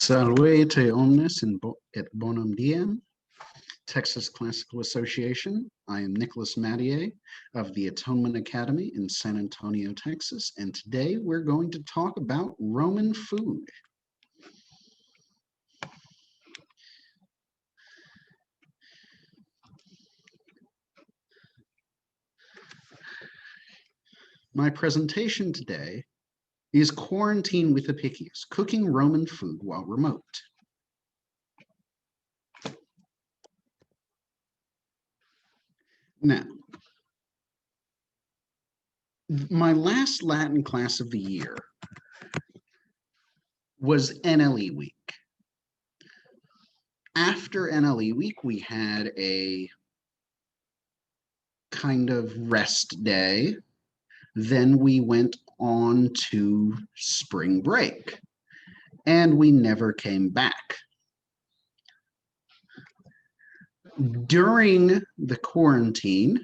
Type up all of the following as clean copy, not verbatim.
Salvete omnes et bonum diem, Texas Classical Association. I am Nicholas Mataya of the Atonement Academy in San Antonio, Texas, and today we're going to talk about Roman food. My presentation today is Quarantine with Apicius, cooking Roman food while remote. Now, my last Latin class of the year was NLE week. After NLE week, we had a kind of rest day. Then we went on to spring break, and we never came back. During the quarantine,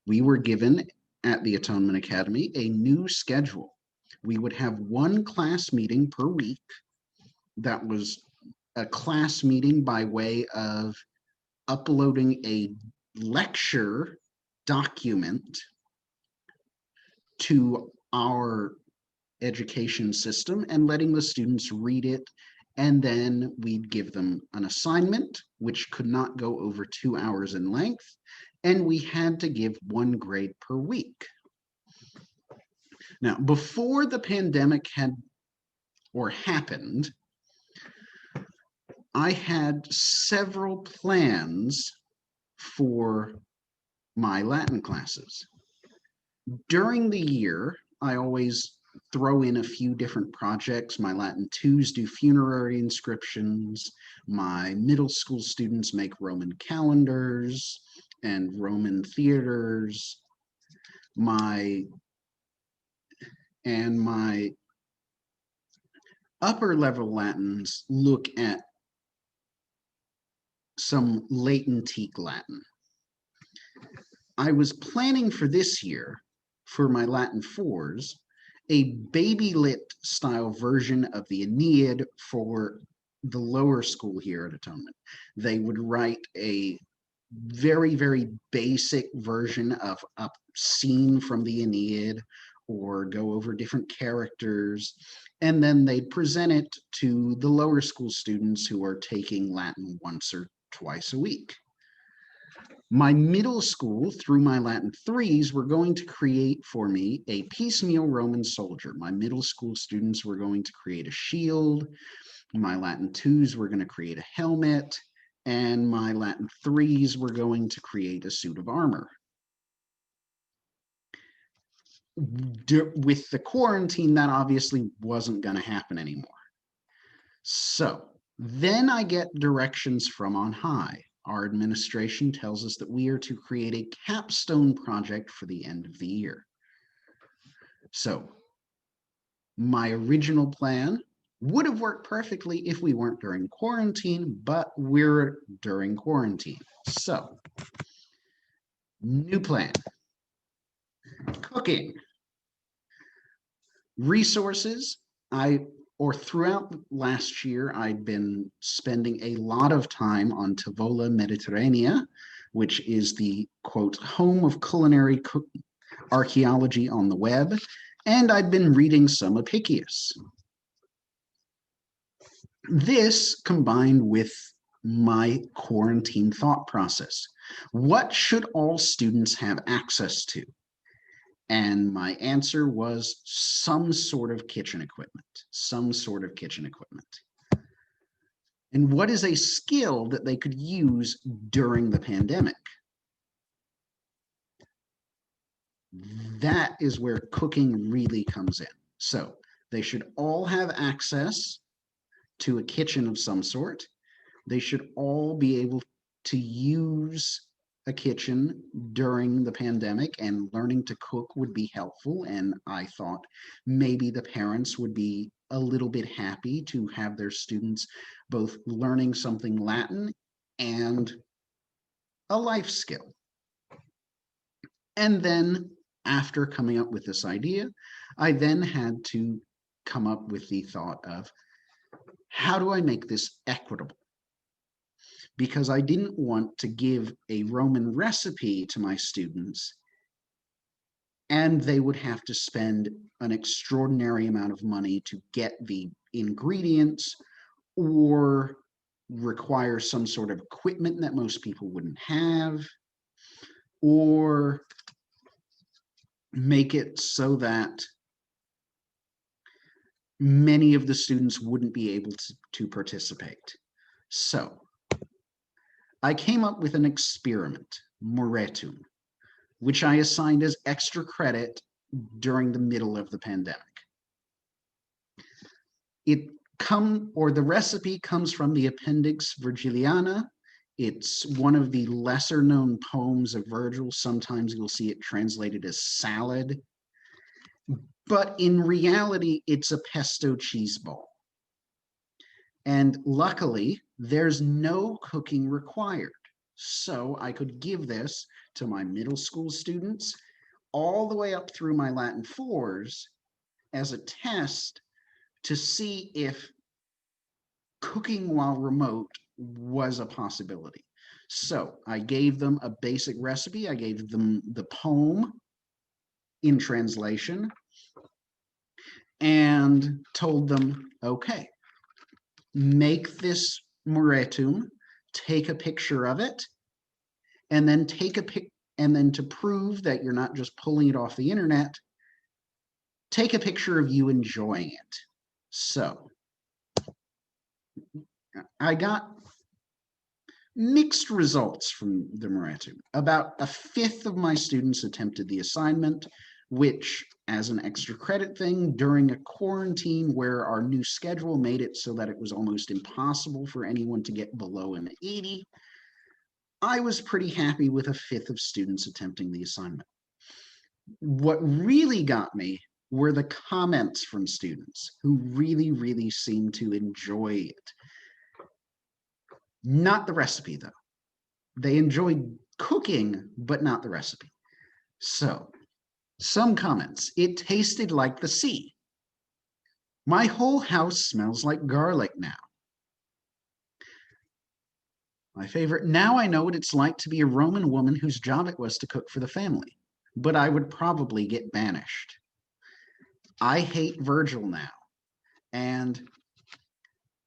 we were given at the Atonement Academy a new schedule. We would have one class meeting per week. That was a class meeting by way of uploading a lecture document to our education system and letting the students read it, and then we'd give them an assignment which could not go over 2 hours in length, and we had to give 1 grade per week. Now, before the pandemic happened, I had several plans for my Latin classes. During the year, I always throw in a few different projects. My Latin 2s do funerary inscriptions. My middle school students make Roman calendars and Roman theaters. My upper level Latins look at some late antique Latin. I was planning for this year, for my Latin 4s, a baby lit style version of the Aeneid for the lower school here at Atonement. They would write a very, very basic version of a scene from the Aeneid or go over different characters, and then they'd present it to the lower school students who are taking Latin once or twice a week. My middle school, through my Latin 3s, were going to create for me a piecemeal Roman soldier. My middle school students were going to create a shield. My Latin 2s were going to create a helmet. And my Latin 3s were going to create a suit of armor. With the quarantine, that obviously wasn't going to happen anymore. So then I get directions from on high. Our administration tells us that we are to create a capstone project for the end of the year. So my original plan would have worked perfectly if we weren't during quarantine, but we're during quarantine. So, new plan. Cooking. Resources. Throughout last year, I'd been spending a lot of time on Tavola Mediterranea, which is the, quote, home of culinary archaeology on the web, and I'd been reading some Apicius. This combined with my quarantine thought process. What should all students have access to? And my answer was some sort of kitchen equipment, And what is a skill that they could use during the pandemic? That is where cooking really comes in. So they should all have access to a kitchen of some sort. They should all be able to use a kitchen during the pandemic, and learning to cook would be helpful. And I thought maybe the parents would be a little bit happy to have their students both learning something Latin and a life skill. And then after coming up with this idea, I then had to come up with the thought of how do I make this equitable? Because I didn't want to give a Roman recipe to my students and they would have to spend an extraordinary amount of money to get the ingredients or require some sort of equipment that most people wouldn't have, or make it so that many of the students wouldn't be able to participate. So I came up with an experiment, Moretum, which I assigned as extra credit during the middle of the pandemic. The recipe comes from the Appendix Virgiliana. It's one of the lesser known poems of Virgil. Sometimes you'll see it translated as salad, but in reality, it's a pesto cheese ball. And luckily, there's no cooking required. So I could give this to my middle school students all the way up through my Latin 4s as a test to see if cooking while remote was a possibility. So I gave them a basic recipe. I gave them the poem in translation and told them, okay, make this moretum, take a picture of it, and then to prove that you're not just pulling it off the internet, take a picture of you enjoying it. So I got mixed results from the moretum. About a fifth of my students attempted the assignment, which, as an extra credit thing, during a quarantine where our new schedule made it so that it was almost impossible for anyone to get below an 80, I was pretty happy with a fifth of students attempting the assignment. What really got me were the comments from students who really, really seemed to enjoy it. Not the recipe, though. They enjoyed cooking, but not the recipe. So, some comments. It tasted like the sea. My whole house smells like garlic now. My favorite, now I know what it's like to be a Roman woman whose job it was to cook for the family, but I would probably get banished. I hate Virgil now, and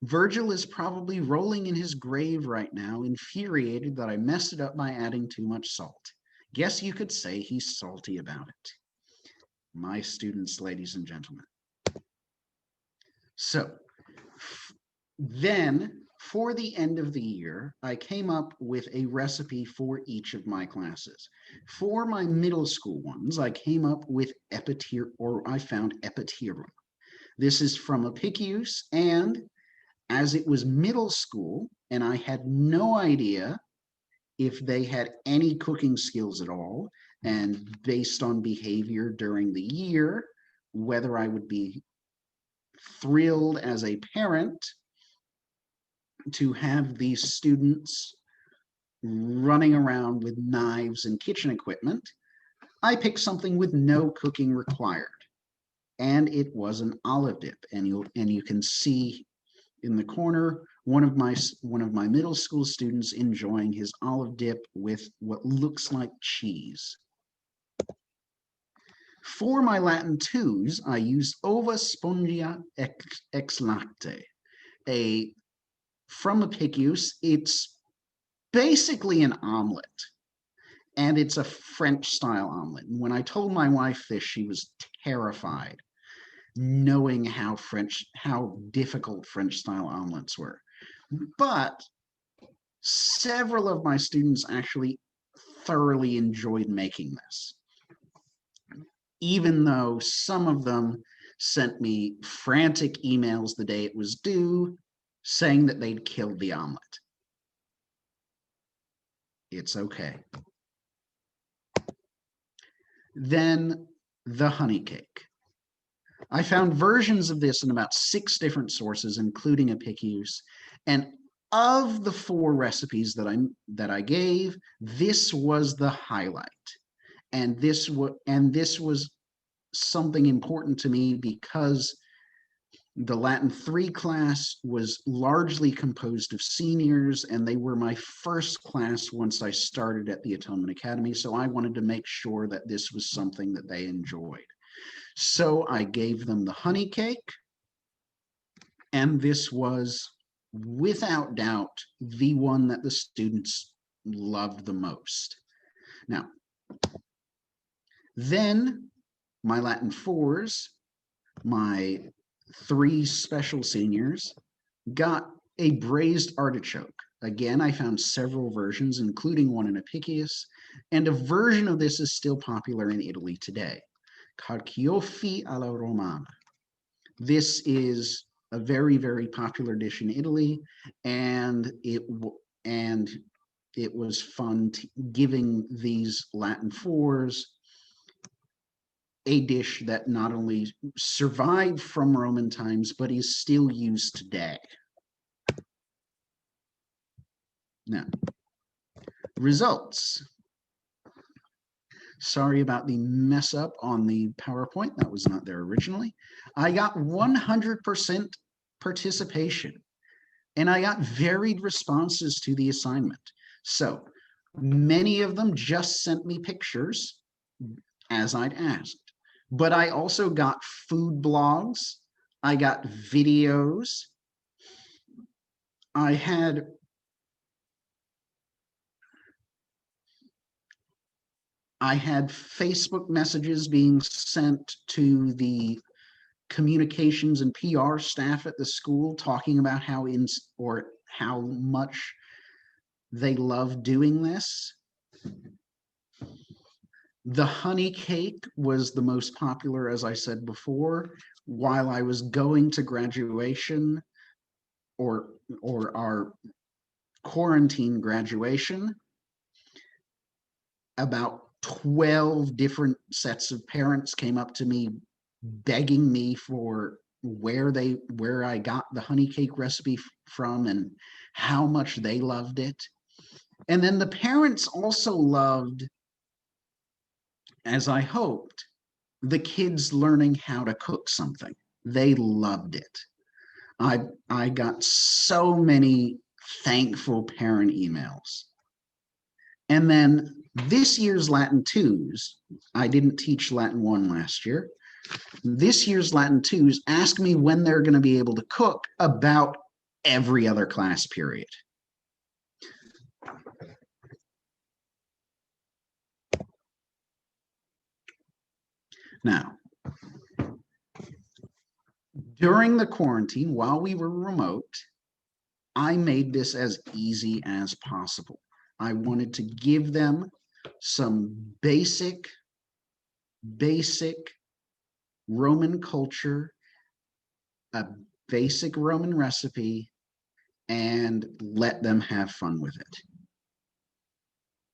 Virgil is probably rolling in his grave right now, infuriated that I messed it up by adding too much salt. Guess you could say he's salty about it. My students, ladies and gentlemen. So then, for the end of the year, I came up with a recipe for each of my classes. For my middle school ones, I came up with I found epiterum. This is from Apicius, and as it was middle school, and I had no idea if they had any cooking skills at all, and based on behavior during the year, whether I would be thrilled as a parent to have these students running around with knives and kitchen equipment, I picked something with no cooking required, and it was an olive dip. And you can see in the corner one of my middle school students enjoying his olive dip with what looks like cheese. For my Latin 2s, I used ova spongia ex lacte, from Apicius. It's basically an omelet, and it's a French style omelet. And when I told my wife this, she was terrified, knowing how difficult French style omelets were. But several of my students actually thoroughly enjoyed making this, even though some of them sent me frantic emails the day it was due saying that they'd killed the omelet. It's okay. Then the honey cake. I found versions of this in about 6 different sources, including Apicius, and of the 4 recipes that I gave, this was the highlight. And this was something important to me because The Latin 3 class was largely composed of seniors, and they were my first class once I started at the Atonement Academy, so I wanted to make sure that this was something that they enjoyed. So I gave them the honey cake, and this was, without doubt, the one that the students loved the most. Now, then my Latin 4s, my 3 special seniors, got a braised artichoke. Again, I found several versions, including one in Apicius, and a version of this is still popular in Italy today. Carciofi alla Romana. This is a very, very popular dish in Italy, and it was fun giving these Latin 4s a dish that not only survived from Roman times, but is still used today. Now, results. Sorry about the mess up on the PowerPoint. That was not there originally. I got 100% participation, and I got varied responses to the assignment. So many of them just sent me pictures as I'd asked. But I also got food blogs. I got videos. I had Facebook messages being sent to the communications and PR staff at the school talking about how much they love doing this. The honey cake was the most popular, as I said before. While I was going to graduation or our quarantine graduation, about 12 different sets of parents came up to me begging me for where I got the honey cake recipe from and how much they loved it. And then the parents also loved, as I hoped, the kids learning how to cook something. They loved it. I got so many thankful parent emails. And then this year's Latin 2s, I didn't teach Latin 1 last year. This year's Latin 2s ask me when they're going to be able to cook about every other class period. Now, during the quarantine, while we were remote, I made this as easy as possible. I wanted to give them some basic Roman culture, a basic Roman recipe, and let them have fun with it.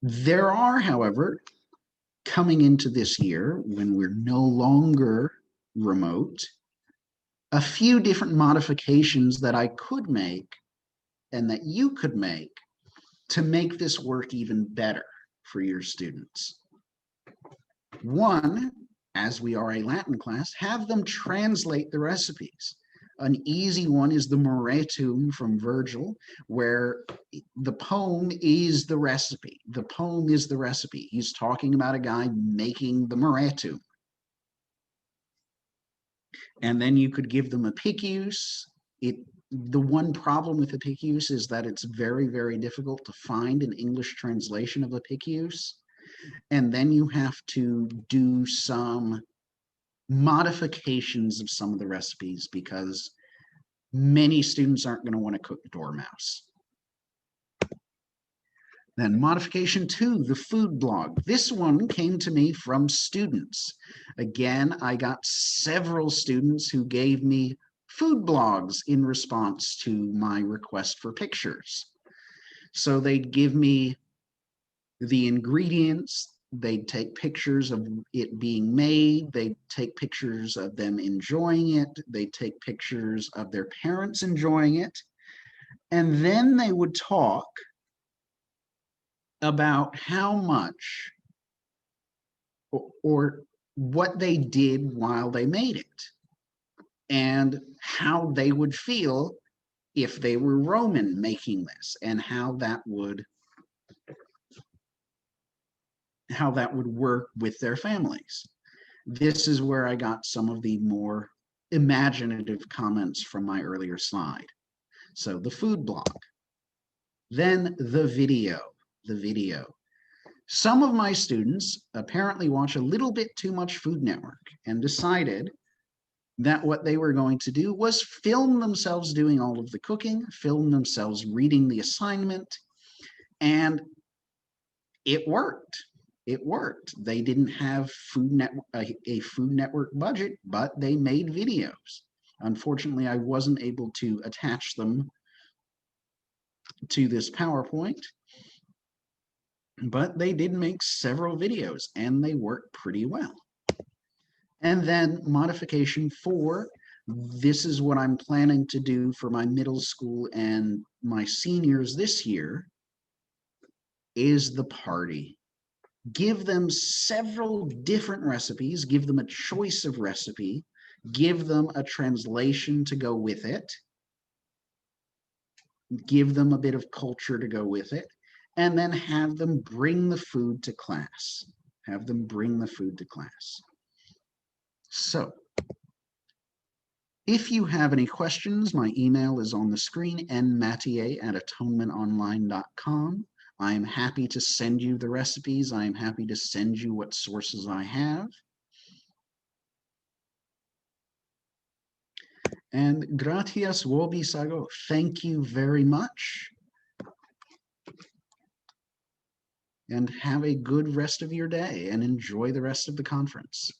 There are, however, coming into this year, when we're no longer remote, a few different modifications that I could make and that you could make to make this work even better for your students. One, as we are a Latin class, have them translate the recipes. An easy one is the Moretum from Virgil, where the poem is the recipe. The poem is the recipe. He's talking about a guy making the Moretum. And then you could give them Apicius. The one problem with Apicius is that it's very, very difficult to find an English translation of Apicius. And then you have to do some modifications of some of the recipes because many students aren't going to want to cook dormouse. Then modification 2, the food blog. This one came to me from students. Again, I got several students who gave me food blogs in response to my request for pictures. So they'd give me the ingredients, they'd take pictures of it being made, they'd take pictures of them enjoying it, they'd take pictures of their parents enjoying it, and then they would talk about how much or what they did while they made it. and how they would feel if they were Roman making this, and how that would work with their families. This is where I got some of the more imaginative comments from my earlier slide. So the food blog, then the video. Some of my students apparently watch a little bit too much Food Network and decided that what they were going to do was film themselves doing all of the cooking, film themselves reading the assignment, and it worked. It worked. They didn't have a Food Network budget, but they made videos. Unfortunately, I wasn't able to attach them to this PowerPoint, but they did make several videos and they worked pretty well. And then modification 4, this is what I'm planning to do for my middle school and my seniors this year, is the party. Give them several different recipes, give them a choice of recipe, give them a translation to go with it, give them a bit of culture to go with it, and then have them bring the food to class. Have them bring the food to class. So, if you have any questions, my email is on the screen, nmataya@atonementonline.com. I am happy to send you the recipes. I am happy to send you what sources I have. And gratias wobi sago. Thank you very much. And have a good rest of your day and enjoy the rest of the conference.